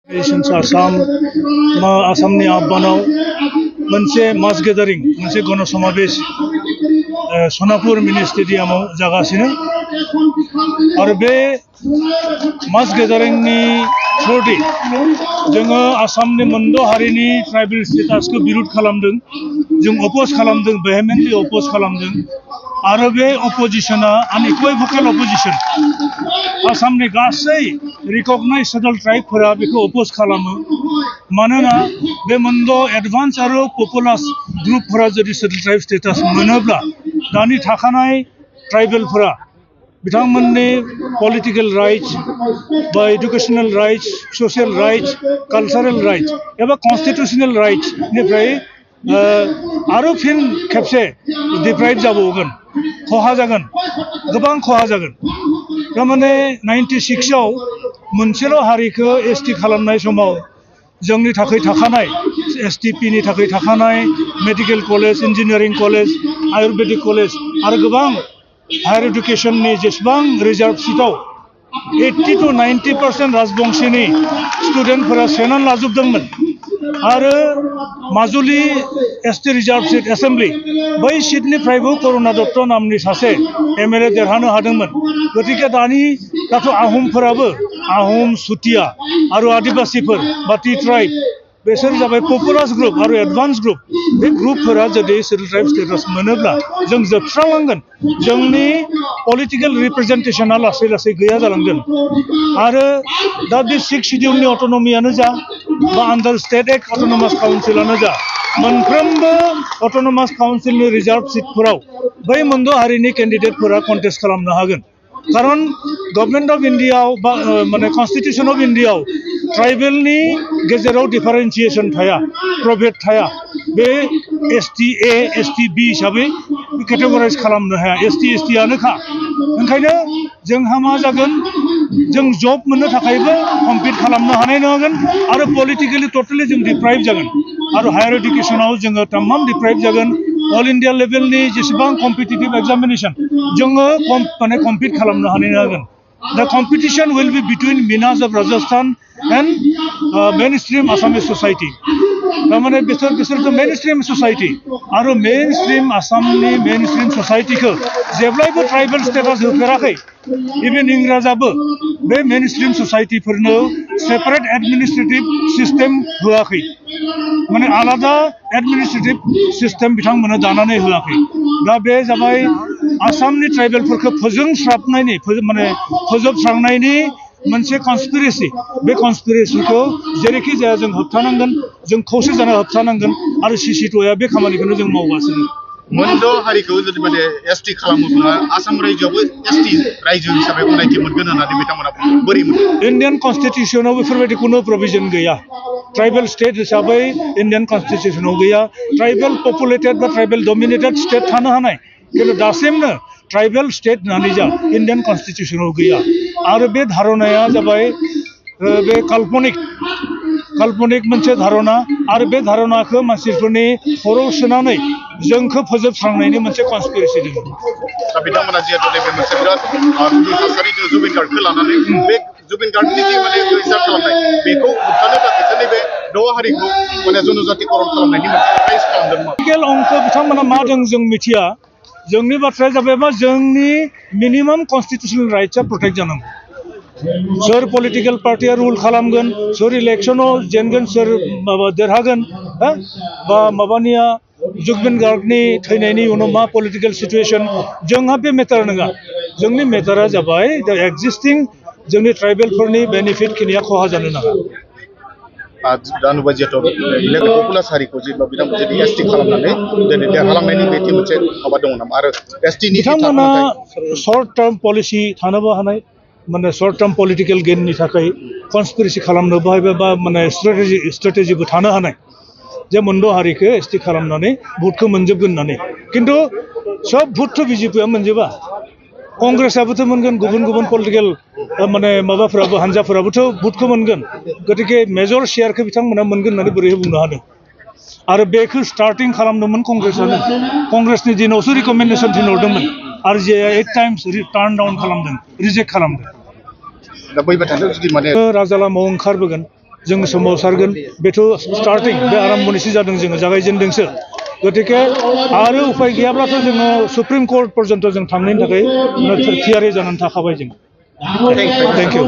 आसामनि आबानाव मोनसे मास गेदारिं मोनसे गण समावेश सनापुर मिनि स्टेडियामाव जागासिनो आरो बे मास गेदारिंनि थ्रुयै जोङो आसामनि मोनद' हारिनि ट्राइबेल स्टेटासखौ बिरोध खालामदों जों अपोज खालामदों vehemently अपोज खालामदों आरो बे अपोजिशना अनइक्विवोकल अपोजिशन आसामनि गासै रिकगनाइज सेटल ट्राइबफोरा बेखौ अपोज खालामो मानोना बे मोनद' एडभान्स आरो पपुलास ग्रुपफोरा जुदि सेटल ट्राइब स्टेटास मोनोब्ला दानि थाखानाय ट्राइबेलफोरा बिथांमोननि पलिटिकल राइट्स बा educational rights social rights cultural rights एबा कन्स्टिट्यूशनल राइट्सनिफ्राय आरो फिन खेबसे डिप्राइभ जाबावगोन खहा जागोन गोबां खहा जागोन थारमाने 96 आव मोनसेल' हारिखौ एसटी खालामनाय समाव जोंनि थाखाय थाखानाय एसटीपी नि थाखाय थाखानाय medical college engineering college ayurvedic college आरो गोबां हायर एडुकेशननि जेसेबां रिजार्भ सीटआव 80 to 90% राजबंशीनि स्टुडेन्टफोरा सेनानै लाजोबदोंमोन आरो Majuli ST reserve seat assembly बै सीटनिफ्रायबो करुणा दत्त नामनि सासे एमएलए देरहानो हादोंमोन गतिके दाथ' आहमफोराबो आहम सुतिया आरो आदिवासीफोर बाति ट्राइब बेसोर जाबाय पपुलास ग्रुप आरो एडभान्स ग्रुप बे ग्रुपफोरा जुदि सेटल ट्राइब स्टेटास मोनोब्ला जों जोबस्रांलांगोन जोंनि पलिटिकल रिप्रेजेन्टेशना लासै लासै गैया जालांगोन आरो दा बे 6 शिड्यूलनि अट'नमियानो जा बा आन्डार स्टेट एक्ट अट'नमास काउन्सिलानो जा मोनफ्रोमबो अट'नमास काउन्सिलनि रिजार्भ सीटफोराव बै मोनद' हारिनि केन्डिडेटफोरा कन्टेस्ट खालामनो हागोन कारण गभर्नमेन्ट अफ इन्डियाआव बा माने कन्स्टिट्यूशन अफ इन्डियाआव ट्राइबेलनि गेजेराव डिफारेन्सिएशन थाया प्रभेद थाया बे एसटी ए एसटी बी हिसाबै केटेगराइज खालामनो हाया एसटी एसटीआनोखा ओंखायनो जोंहा मा जागोन जों जब मोननो थाखायबो कम्पिट खालामनो हानाय नङागोन आरो पलिटिकेलि टटेलि जों डिप्राइभ जागोन आरो हायर एडुकेशनाव जोङो तमाम डिप्राइभ जागोन अल इन्डिया लेभेलनि जेसेबां कम्पिटिटिभ एग्जामिनेशन जोङो माने कम्पिट खालामनो हानाय नङागोन The competition will be between Minas of Rajasthan and mainstream Assamese society. तारमाने बिसोर mainstream society आरो mainstream आसामनि mainstream society को जेब्लायबो ट्राइबल स्टेटास होफेराखै इभेन इंराजाबो बे mainstream society फोरनो सेपारेट एडमिनिस्ट्रेटिव सिस्टेम होआखै माने आलादा एडमिनिस्ट्रेटिव सिस्टेम बिथांमोना दानानै होआखै दा बे जाबाय आसामनि ट्राइबेलफोरखौ फोजोबस्रांनायनि मोनसे कन्सपिरेसि बे कन्सपिरेसिखौ जेरैखि जाया जों होबथानांगोन जों खौसे जाना होबथानांगोन आरो सिसिट'या बे खामानिखौनो जों मावगासिनो मोनद' हारिखौ जुदि माने एसटी खालामोब्ला आसाम रायजोआवबो एसटी रायजो हिसाबै गनायथि मोनगोन होननानै बिथांमोना बोरै मोनो इन्डियान कन्स्टिट्यूशनाव बेफोरबायदि खुनु प्रभिजन गैया ट्राइबेल स्टेट हिसाबै इन्डियान कन्स्टिट्यूशनाव गैया ट्राइबेल पपुलेटेड बा ट्राइबेल डमिनेटेड स्टेट थानो हानाय किन्तु दासिमनो ट्राइबेल स्टेट होननानै जा इन्डियान कन्स्टिट्यूशनाव गैया आरो बे धारणाया जाबाय बे काल्पनिक मोनसे धारणा आरो बे धारणाखौ मानसिफोरनि खर'आव सोनानै जोंखौ फोजोबस्रांनायनि मोनसे कन्सपिरेसि दङ दा बिथांमोना जिहेतु नैबे मोनसे बिराद गुदि थासारिजों जुबिन गार्डखौ लानानै बे जुबिन गार्डनि जे माने रिसार्च खालामनाय बेखौ होबथानो थाखायसो नैबे द' हारिखौ माने जनजातिकरण खालामनायनि मोनसे राइज खालामदोंमोन अंक बिथांमोना मा दं जों मिथिया जोंनि बाथ्राया जाबाय मा जोंनि मिनिमाम कन्स्टिट्यूशनल राइट्सआ प्रटेक्ट जानांगौ सोर पलिटिकल पार्टिया रुल खालामगोन सोर इलेक्शनाव जेनगोन सोर माबा देरहागोन बा माबानिया जुबिन गार्डनि थैनायनि उनाव मा पलिटिकल सिचुएशन जोंहा बे मेटार नङा जोंनि मेटारा जाबाय दा एक्जिस्टिं जोंनि ट्राइबेलफोरनि बेनिफिट खिनिया खहा जानो नाङा दा नुबाय जिहेतु पपुलास हारिखौ जेब्ला बिथांमोन जुदि एसटी खालामनानै दिनै देरहालांनायनि बेबायदि मोनसे माबा दङ नामा आरो एसटीनि बिथांमोना सर्ट टार्म पलिसि थानोबो हानाय माने सर्ट टार्म पलिटिकल गेननि थाखाय कन्सपिरेसि खालामनोबो हाय बा माने स्ट्रेटेजिबो थानो हानाय जे मोनद' हारिखौ एसटी खालामनानै भोटखौ मोनजोबगोन होननानै खिन्थु सब भोटथ' बिजेपिआ मोनजोबा कंग्रेसआबोथ' मोनगोन गुबुन गुबुन पलिटिकल माने माबाफोराबो हान्जाफोराबोथ' भोटखौ मोनगोन गतिके मेजर शेयारखौ बिथांमोना मोनगोन होननानै बोरै बुंनो हादों आरो बेखौ स्टार्टिं खालामदोंमोन कंग्रेसआनो कंग्रेसनि दिनावसो रिकमेन्डेसन थिनहरदोंमोन आरो जे 8 टाइम्स टार्न डाउन खालामदों रिजेक्ट खालामदों दा बै बाथ्राखौ जुदि माने राजा लामायाव ओंखारबोगोन जों सोमावसारगोन बेथ' स्टार्टिं बे आराम्भनिसो जादों जोङो जागायजेनदोंसो गतिके आरो उपाय गैयाब्लाथ' जोङो सुप्रिम कर्ट पर्यन्त जों थांनायनि थाखाय थियारि जानानै थाखाबाय जों थेंक इउ